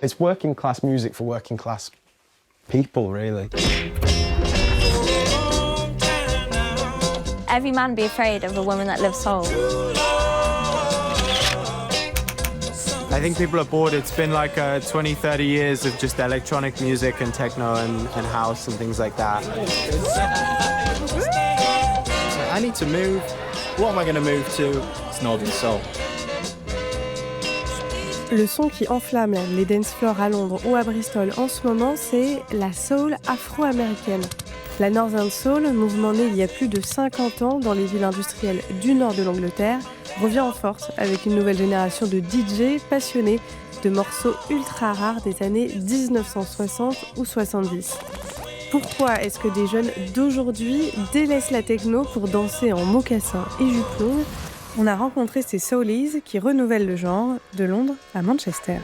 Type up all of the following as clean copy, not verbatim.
It's working class music for working class people, really. Every man be afraid of a woman that loves soul. I think people are bored. It's been like 20, 30 years of just electronic music and techno and house and things like that. I need to move. What am I going to move to? It's Northern Soul. Le son qui enflamme les dance floors à Londres ou à Bristol en ce moment, c'est la soul afro-américaine. La Northern Soul, mouvement né il y a plus de 50 ans dans les villes industrielles du nord de l'Angleterre, revient en force avec une nouvelle génération de DJ passionnés de morceaux ultra rares des années 1960 ou 70. Pourquoi est-ce que des jeunes d'aujourd'hui délaissent la techno pour danser en mocassins et jupes longues ? On a rencontré ces soulies qui renouvellent le genre de Londres à Manchester.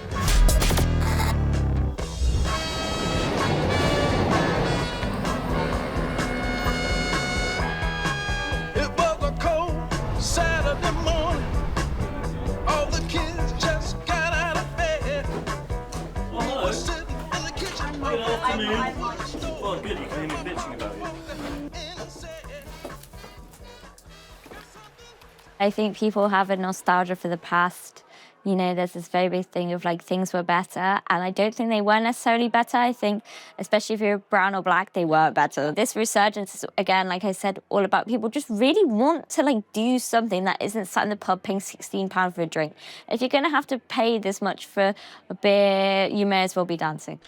I think people have a nostalgia for the past. You know, there's this very big thing of like things were better, and I don't think they were necessarily better. I think, especially if you're brown or black, they were better. This resurgence is, again, like I said, all about people just really want to like do something that isn't sat in the pub paying £16 for a drink. If you're going to have to pay this much for a beer, you may as well be dancing.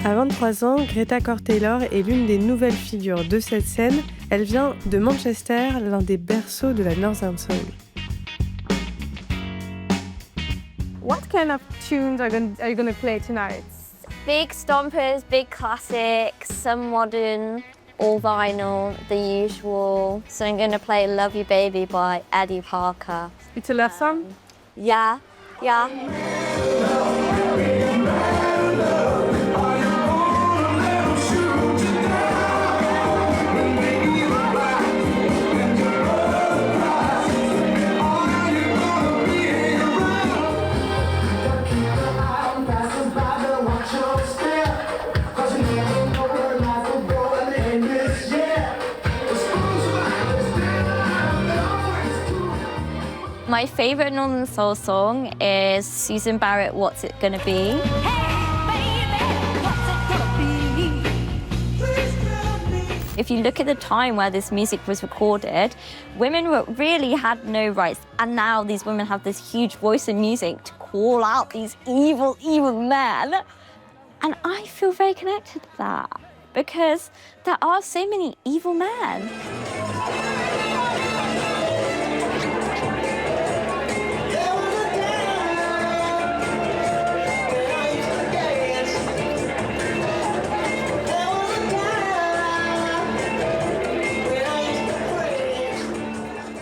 À 23 ans, Greta Taylor est l'une des nouvelles figures de cette scène. Elle vient de Manchester, l'un des berceaux de la Northern Soul. What kind of tunes are you going to play tonight? Big stompers, big classics, some modern, all vinyl, the usual. So I'm going to play Love You Baby by Eddie Parker. It's a love song? Yeah. My favourite Northern Soul song is Susan Barrett, What's It Gonna Be? If you look at the time where this music was recorded, women really had no rights. And now these women have this huge voice in music to call out these evil, evil men. And I feel very connected to that because there are so many evil men.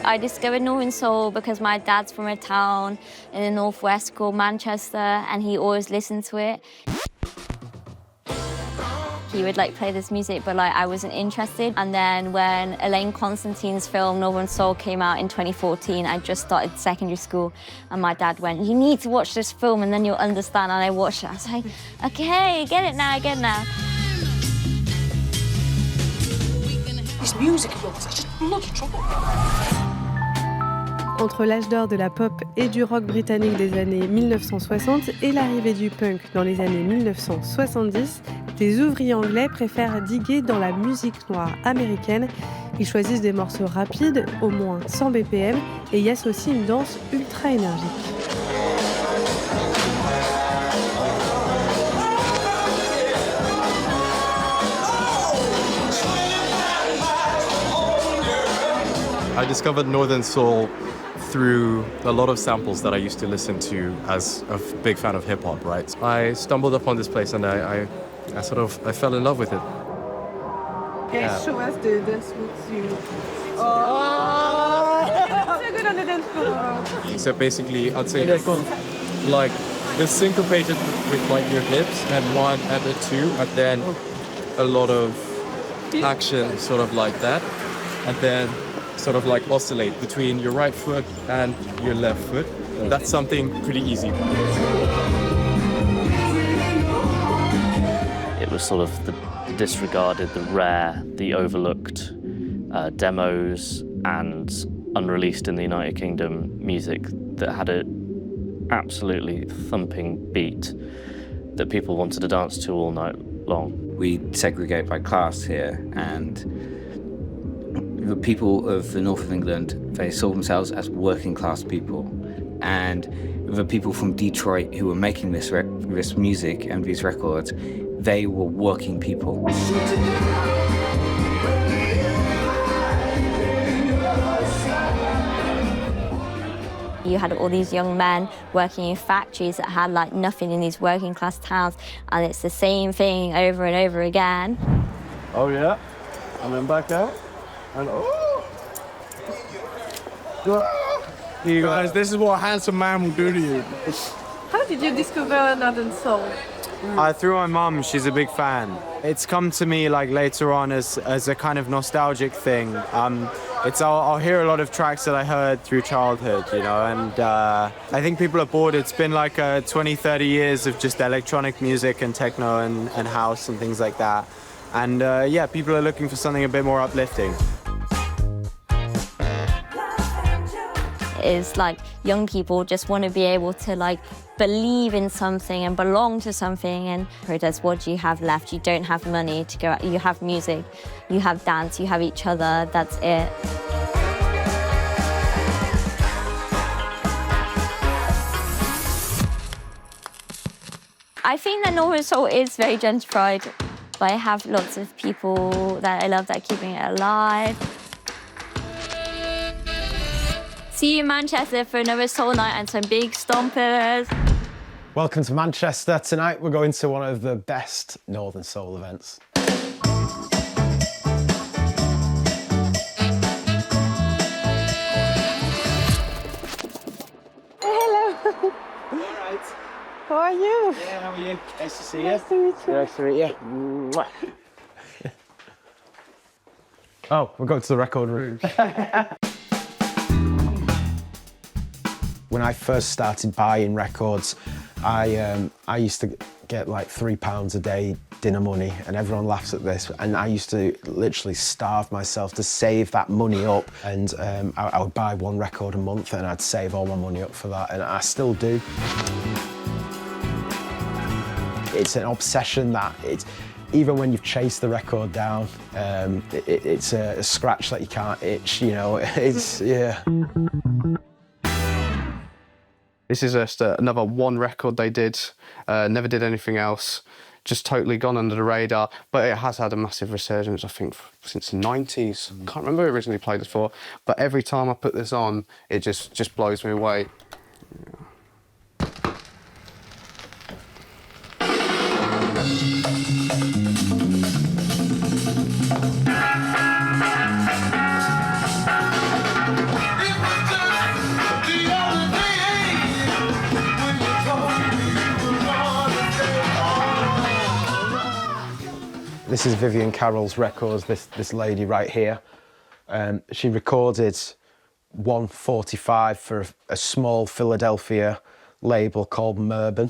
I discovered Northern Soul because my dad's from a town in the northwest called Manchester, and he always listened to it. He would like play this music, but like I wasn't interested. And then when Elaine Constantine's film Northern Soul came out in 2014, I just started secondary school, and my dad went, "You need to watch this film, and then you'll understand." And I watched it. I was like, "Okay, get it now, get it now." This music is such a bloody trouble. Entre l'âge d'or de la pop et du rock britannique des années 1960 et l'arrivée du punk dans les années 1970, les ouvriers anglais préfèrent diguer dans la musique noire américaine. Ils choisissent des morceaux rapides, au moins 100 BPM, et y associent une danse ultra énergique. I discovered Northern Soul through a lot of samples that I used to listen to as a big fan of hip-hop, right? I stumbled upon this place and I fell in love with it. Yeah. Show us the dance moves you. Oh! So good on the dance floor. So basically, I'd say like the syncopated with like your hips and 1 and a 2, and then a lot of action sort of like that, and then sort of like oscillate between your right foot and your left foot. That's something pretty easy. It was sort of the disregarded, the rare, the overlooked demos and unreleased in the United Kingdom music that had a absolutely thumping beat that people wanted to dance to all night long. We segregate by class here, and the people of the north of England, they saw themselves as working class people, and the people from Detroit who were making this music and these records, they were working people. You had all these young men working in factories that had like nothing in these working class towns, and it's the same thing over and over again. Oh yeah, and then back out, and oh! You guys, this is what a handsome man will do to you. How did you discover Northern Soul? Through my mum, she's a big fan. It's come to me like later on as a kind of nostalgic thing. I'll hear a lot of tracks that I heard through childhood, you know, and I think people are bored. It's been like 20, 30 years of just electronic music and techno and house and things like that. And yeah, people are looking for something a bit more uplifting. Is like young people just want to be able to like believe in something and belong to something, and that's what you have left. You don't have money to go out. You have music, you have dance, you have each other. That's it. I think that Northern Soul is very gentrified, but I have lots of people that I love that are keeping it alive. See you in Manchester for another soul night and some big stompers. Welcome to Manchester. Tonight we're going to one of the best Northern Soul events. Hello. All right. How are you? Yeah, how are you? Nice to see you. Nice to meet you. Nice to meet you. Mwah. Oh, we're going to the record room. When I first started buying records, I used to get like £3 a day dinner money, and everyone laughs at this, and I used to literally starve myself to save that money up, and I would buy one record a month and I'd save all my money up for that, and I still do. It's an obsession that even when you've chased the record down, it's a scratch that you can't itch, you know, yeah. This is just another one record they did, never did anything else, just totally gone under the radar, but it has had a massive resurgence, I think, since the 90s. Can't remember who originally played it for, but every time I put this on, it just blows me away. This is Vivian Carroll's records, this lady right here. She recorded 145 for a small Philadelphia label called Merben.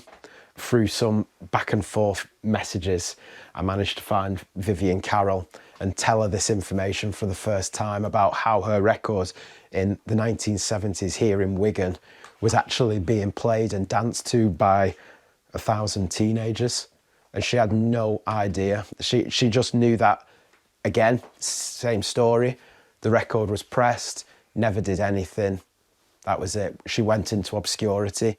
Through some back and forth messages, I managed to find Vivian Carroll and tell her this information for the first time about how her record in the 1970s here in Wigan was actually being played and danced to by 1,000 teenagers. And she had no idea. She just knew that, again, same story. The record was pressed, never did anything. That was it. She went into obscurity.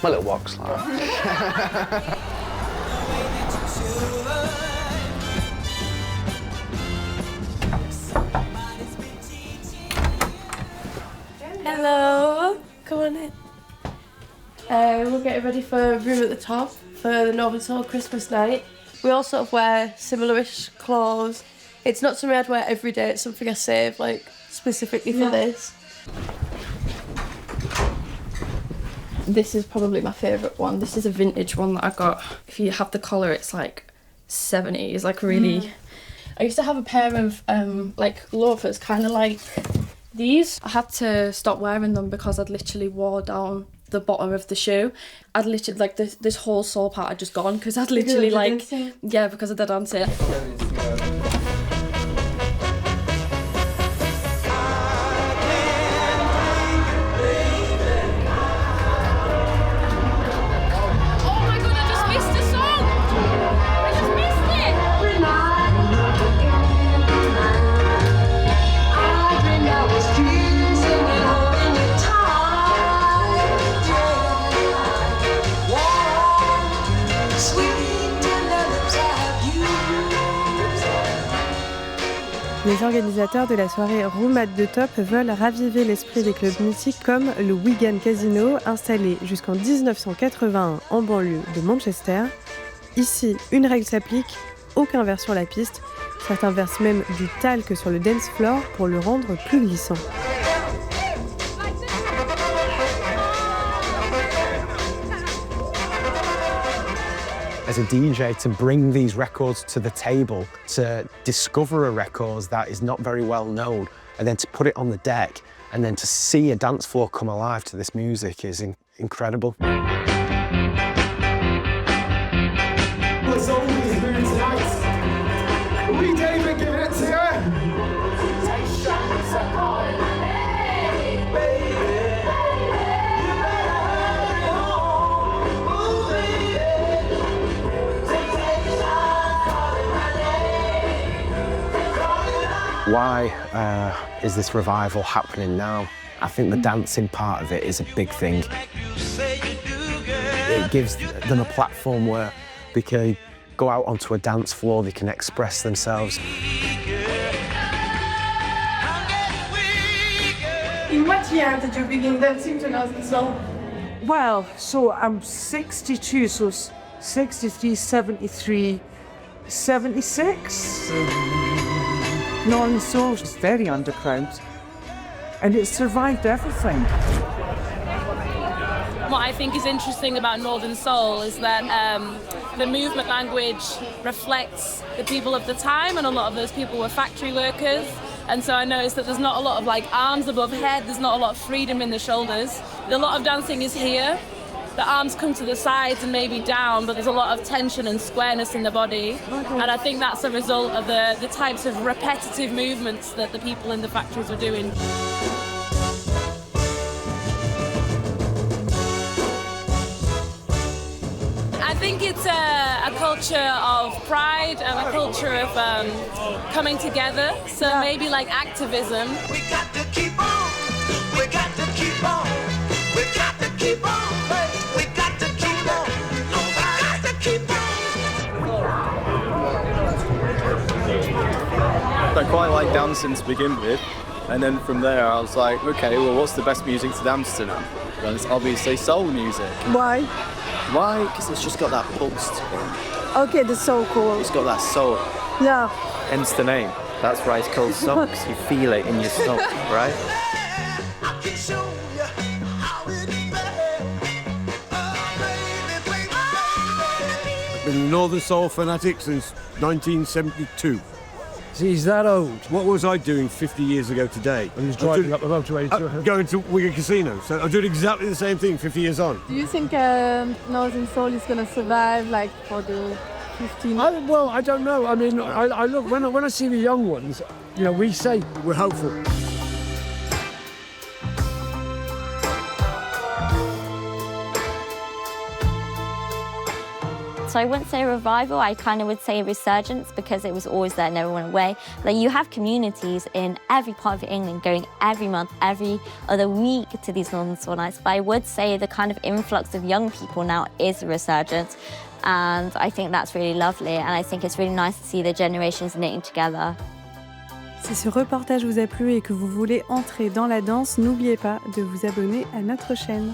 My little walk's like that. Hello, come on in. We're getting ready for a room at the top for the Northern Soul Christmas night. We all sort of wear similar-ish clothes. It's not something I'd wear every day, it's something I save like specifically for this. This is probably my favourite one. This is a vintage one that I got. If you have the collar, it's like 70s, like really. I used to have a pair of like loafers, kind of like these. I had to stop wearing them because I'd literally wore down the bottom of the shoe. I'd literally, like this whole sole part had just gone because I'd literally like, yeah, because of the dancing. Les organisateurs de la soirée Room at the Top veulent raviver l'esprit des clubs mythiques comme le Wigan Casino, installé jusqu'en 1981 en banlieue de Manchester. Ici, une règle s'applique, aucun verre sur la piste. Certains versent même du talc sur le dance floor pour le rendre plus glissant. As a DJ, to bring these records to the table, to discover a record that is not very well known, and then to put it on the deck, and then to see a dance floor come alive to this music is incredible. What's all these moves tonight? We David giving it to you. Why is this revival happening now? I think the dancing part of it is a big thing. It gives them a platform where they can go out onto a dance floor, they can express themselves. In what year did you begin dancing to Northern Soul? Well, so I'm 62, so 63, 73, 76. Northern Soul is very underground, and it survived everything. What I think is interesting about Northern Soul is that the movement language reflects the people of the time, and a lot of those people were factory workers. And so I noticed that there's not a lot of like arms above head, there's not a lot of freedom in the shoulders. A lot of dancing is here. The arms come to the sides and maybe down, but there's a lot of tension and squareness in the body. And I think that's a result of the types of repetitive movements that the people in the factories were doing. I think it's a culture of pride and a culture of coming together. So maybe like activism. We got to keep on. We got to keep on. We got to keep on. We got to keep on. We got to keep on. I quite like dancing to begin with, and then from there I was like, okay, well, what's the best music to dance to now? Well, it's obviously soul music. Why? Why? Because it's just got that pulse to it. Okay, that's so cool. It's got that soul. Yeah. Hence the name. That's why it's called soul, because you feel it in your stomach, right? I've been a Northern Soul fanatic since 1972. See, he's that old. What was I doing 50 years ago today? I was driving up the motorway going to Wigan Casino. So I'm doing exactly the same thing 50 years on. Do you think Northern Soul is going to survive like for the 15? Well, I don't know. I mean, I look when I see the young ones, you know, we say we're hopeful. So I wouldn't say a revival, I kind of would say a resurgence because it was always there, never went away. Like you have communities in every part of England going every month, every other week to these Northern Soul nights. But I would say the kind of influx of young people now is a resurgence. And I think that's really lovely. And I think it's really nice to see the generations knitting together. Si ce reportage vous a plu et que vous voulez entrer dans la danse, n'oubliez pas de vous abonner à notre chaîne.